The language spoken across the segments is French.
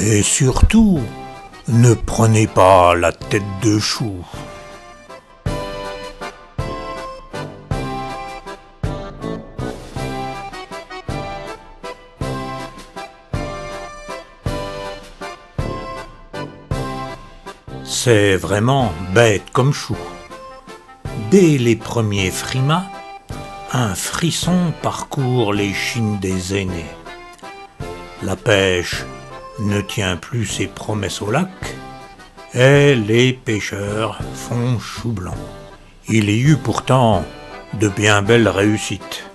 Et surtout, ne prenez pas la tête de chou. C'est vraiment bête comme chou. Dès les premiers frimas, un frisson parcourt les chines des aînés. La pêche ne tient plus ses promesses au lac, et les pêcheurs font chou blanc. Il y eut pourtant de bien belles réussites.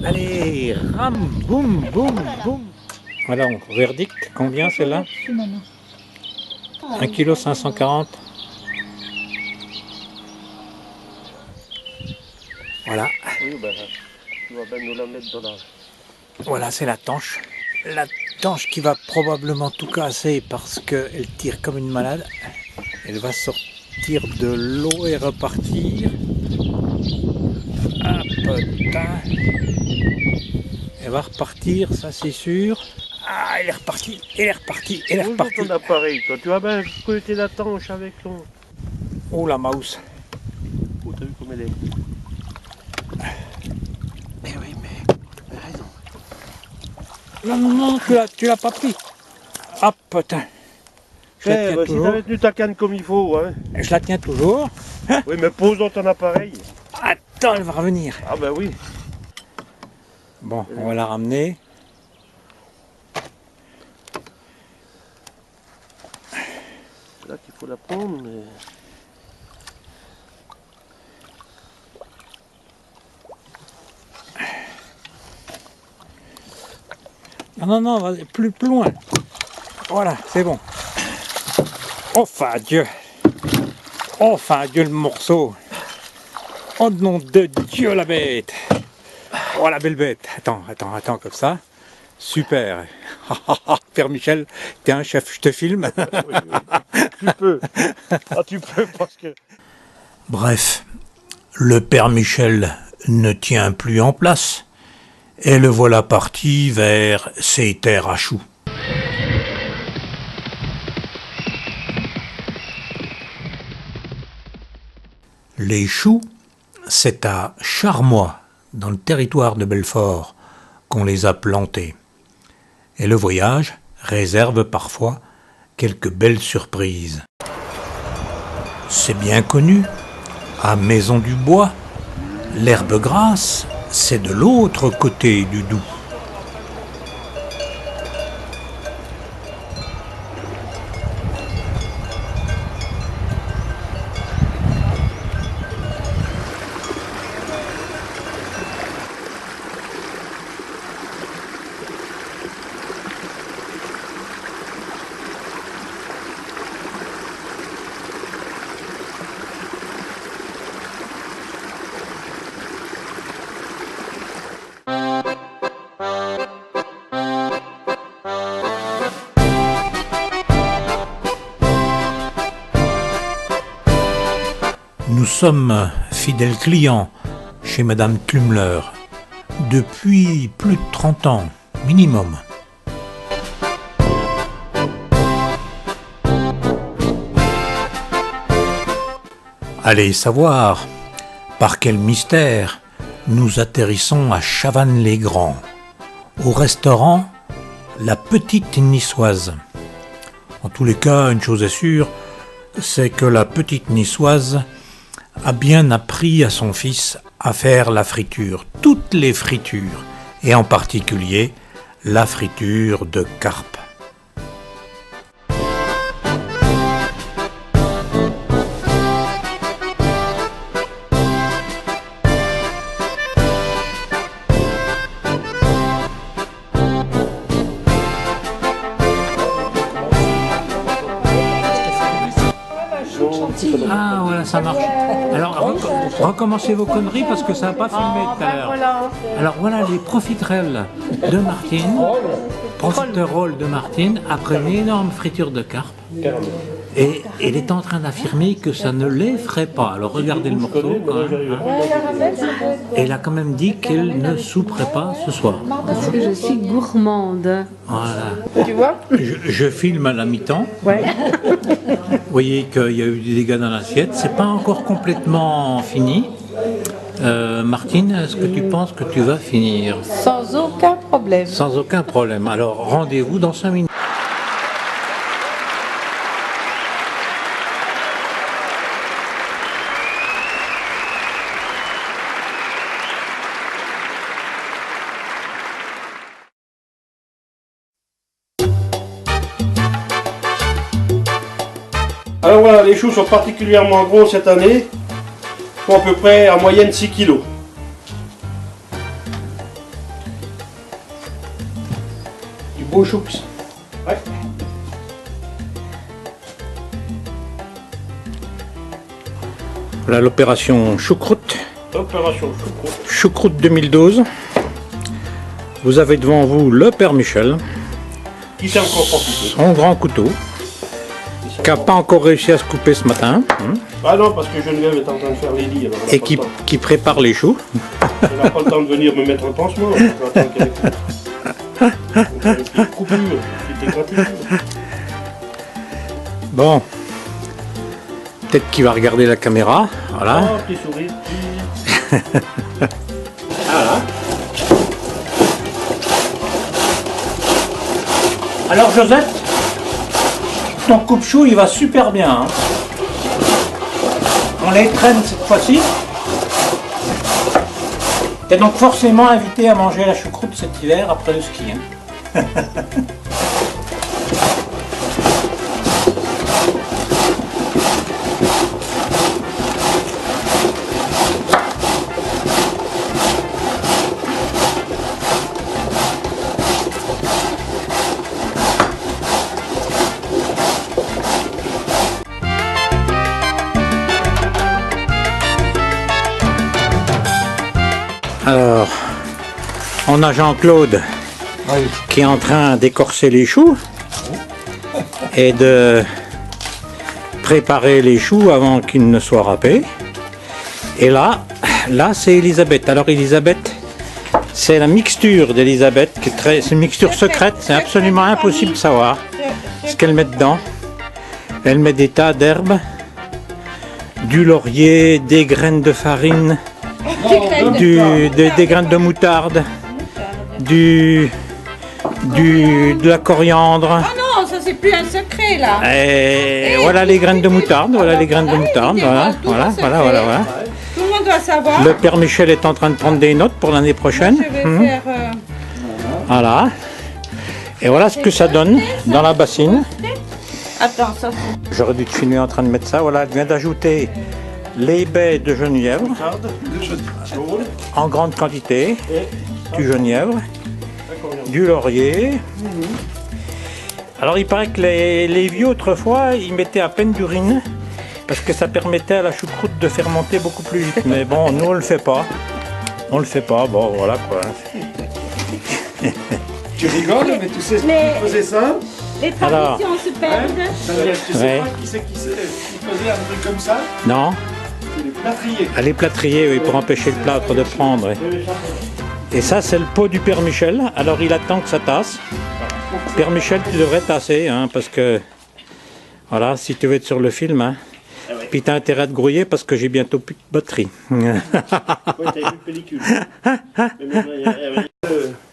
Allez, ram, boum, boum, boum. Voilà, verdict, combien celle-là? 1,540 kg. Voilà. Oui, ben, tu vas bien nous la mettre dans la... Voilà, c'est la tanche. La tanche qui va probablement tout casser parce qu'elle tire comme une malade. Elle va sortir de l'eau et repartir. Ah putain. Elle va repartir, ça c'est sûr. Ah, elle est repartie, elle est repartie, elle est repartie. Ton appareil, toi. Tu vas bien côté la tanche avec ton... Oh la mouse. Oh, t'as vu comme elle est? Eh oui, mais... raison. Non, tu l'as pas pris. Ah putain. Je la tiens Si toujours. t'avais tenu ta canne comme il faut, hein. Je la tiens toujours. Oui, mais pose dans ton appareil. Attends, elle va revenir. Ah ben oui. Bon, on va la ramener. C'est là qu'il faut la prendre, mais... Non, vas-y, plus loin. Voilà, c'est bon. Enfin Dieu. Enfin Dieu le morceau. Oh nom de Dieu la bête. Oh la belle bête. Attends, comme ça. Super. Père Michel, t'es un chef, je te filme. Oui. Tu peux. Ah, tu peux parce que... Bref, Le Père Michel ne tient plus en place. Et le voilà parti vers ses terres à choux. Les choux, c'est à Charmois, dans le territoire de Belfort, qu'on les a plantés. Et le voyage réserve parfois quelques belles surprises. C'est bien connu, à Maison du Bois, l'herbe grasse, c'est de l'autre côté du Doubs. Nous sommes fidèles clients chez Madame Klumler depuis plus de 30 ans, minimum. Allez savoir par quel mystère nous atterrissons à Chavannes-les-Grands, au restaurant La Petite Niçoise. En tous les cas, une chose est sûre, c'est que la petite Niçoise a bien appris à son fils à faire la friture, toutes les fritures, et en particulier la friture de carpe. Ah voilà, ça marche. Alors, recommencez vos conneries parce que ça n'a pas filmé tout à l'heure. Voilà. Alors voilà les profiteroles de Martine. Profiterole de Martine après une énorme friture de carpe. Et elle est en train d'affirmer que ça ne l'effraie pas. Alors regardez le morceau quand même. Hein. Elle a quand même dit qu'elle ne souperait pas ce soir. Parce que je suis gourmande. Voilà. Tu vois? Je filme à la mi-temps. Ouais. Vous voyez qu'il y a eu des dégâts dans l'assiette. C'est pas encore complètement fini. Martine, est-ce que tu penses que tu vas finir? Sans aucun problème. Sans aucun problème. Alors rendez-vous dans 5 minutes. Alors voilà, les choux sont particulièrement gros cette année. Ils font à peu près en moyenne 6 kg. Du beau choux. Ouais. Voilà l'opération choucroute. Opération choucroute. Choucroute 2012. Vous avez devant vous le père Michel. Qui s'est encore profité. Son grand couteau. Qui n'a pas encore réussi à se couper ce matin. Ah non, parce que Geneviève est en train de faire les lits. Et qui prépare les choux. Elle n'a pas le temps de venir me mettre un pansement. Je vais attendre qu'elle ait une petite coupure, une petite égratignure. Bon. Peut-être qu'il va regarder la caméra. Voilà. Oh, petit sourire. Voilà. Alors Josette, ton coupe-chou il va super bien. Hein. On les traîne cette fois-ci. T'es donc forcément invité à manger la choucroute cet hiver après le ski. Hein. Alors, on a Jean-Claude qui est en train d'écorcer les choux et de préparer les choux avant qu'ils ne soient râpés. Et là c'est Elisabeth. Alors Elisabeth, c'est la mixture d'Elisabeth, c'est une mixture secrète, c'est absolument impossible de savoir ce qu'elle met dedans. Elle met des tas d'herbes, du laurier, des graines de farine, des graines de moutarde, de la coriandre. Oh non, ça c'est plus un secret là. Et voilà les graines de moutarde, voilà les graines de moutarde, voilà. Tout le monde doit savoir. Le père Michel est en train de prendre des notes pour l'année prochaine. Je vais faire. Voilà. Et voilà ce que ça donne dans la bassine. Attends, ça. J'aurais dû te filmer en train de mettre ça. Voilà, elle vient d'ajouter les baies de genièvre en grande quantité, du genièvre, du laurier. Alors il paraît que les vieux autrefois ils mettaient à peine d'urine parce que ça permettait à la choucroute de fermenter beaucoup plus vite. Mais bon, nous on le fait pas. On le fait pas, bon voilà quoi. Tu rigoles, mais tu sais ce qui faisait ça? Les traditions se perdent. Tu sais pas qui c'est qui faisait un truc comme ça? Non. C'est les plâtriers. Ah, les plâtriers, oui, pour empêcher le plâtre de prendre. Oui. Et ça, c'est le pot du père Michel. Alors, il attend que ça tasse. Père Michel, tu devrais tasser, hein, parce que, voilà, si tu veux être sur le film, hein. Puis tu as intérêt à te grouiller parce que j'ai bientôt plus de batterie. Ouais, t'as plus de pellicule.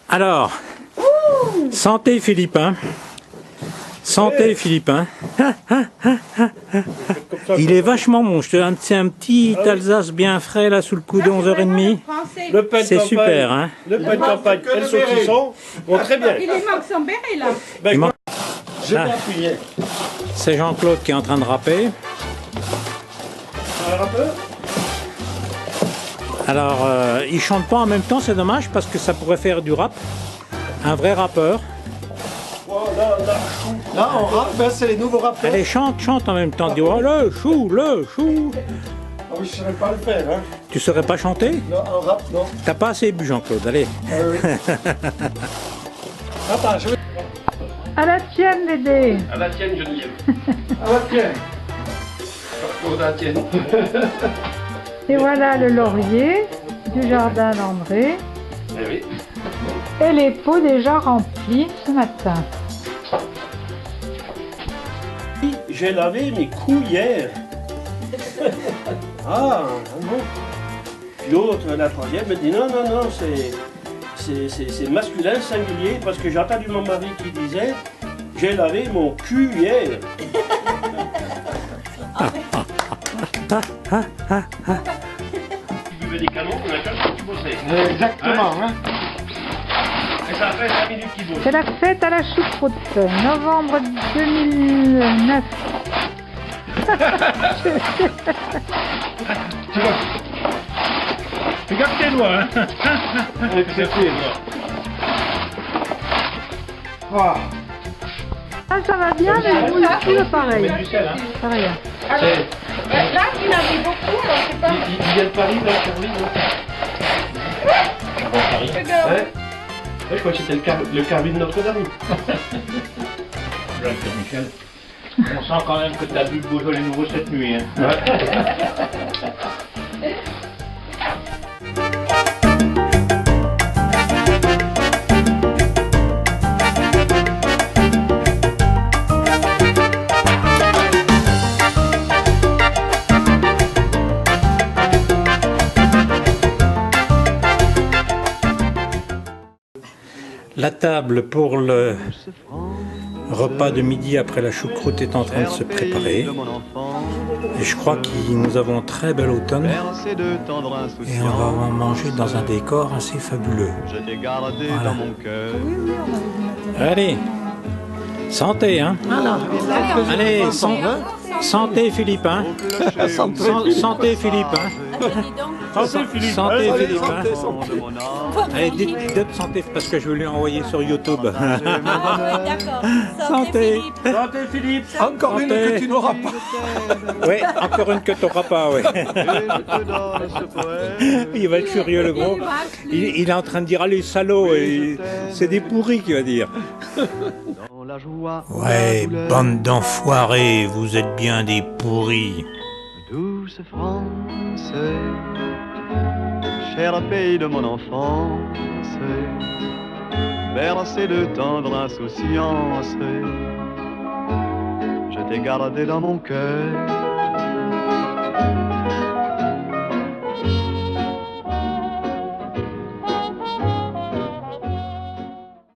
Alors, santé Philippin. Santé Philippin. Il est vachement bon. Je te donne un petit Alsace bien frais là sous le coup de 11h30. Le pain de C'est campagne, super, hein. Le pain de campagne et le saucisson vont très bien. Il est manque son béret là. Ben, Il manque- j'ai Ah. pas appuyé. C'est Jean-Claude qui est en train de râper. Un peu. Alors, il chante pas en même temps, c'est dommage parce que ça pourrait faire du rap. Un vrai rappeur. Oh, là, on rappe, ben, c'est les nouveaux rappeurs. Allez, chante en même temps. Dis, oh, le chou, le chou. je ne saurais pas le faire. Hein. Tu saurais pas chanter? Non, en rap, non. T'as pas assez bu, Jean-Claude, allez. Oui. Attends, je vais... À la tienne, Dédé. À la tienne, Geneviève. À la tienne. À la tienne. Et voilà le laurier du jardin d'André. Eh oui. Et les pots déjà remplis ce matin. J'ai lavé mes couilles hier. Ah, non. Puis l'autre, la troisième, me dit non, non, non, c'est masculin singulier parce que j'ai entendu mon mari qui disait j'ai lavé mon cul hier. Tu buvais des canons, on a quand tu bossais. Exactement, hein. Et ça fait 5 minutes qu'il bosse. C'est la fête à la choucroute, novembre 2009. Regarde tes doigts, hein. Ah, ça va bien, mais vous aussi, pareil. Mettre du sel, hein. Pareil. Alors, là, il a mis beaucoup, alors c'est pas... Il vient de Paris, là, Caroline. Regarde. Ouais. Ouais, je crois que c'était le carbi de Notre-Dame. Blague sur Michel. On sent quand même que t'as bu le Beaujolais nouveau cette nuit, hein. La table pour le repas de midi après la choucroute est en train de se préparer. Et je crois que nous avons très bel automne. Et on va en manger dans un décor assez fabuleux. Voilà. Allez, santé, hein. Allez, santé Philippe, hein. Santé Philippe, hein. Santé Philippe. Santé Philippe, hein. Allez, dites santé parce que je vais lui envoyer sur YouTube. Ah, d'accord. Santé. Santé Philippe. Encore une que tu n'auras pas. Oui, encore une que tu n'auras pas, oui. Il va être furieux, le gros. Il est en train de dire, allez, salaud, c'est des pourris qu'il va dire. Ouais, bande d'enfoirés, vous êtes bien des pourris. Douce France, cher pays de mon enfance, bercé de tendre insouciance, je t'ai gardé dans mon cœur.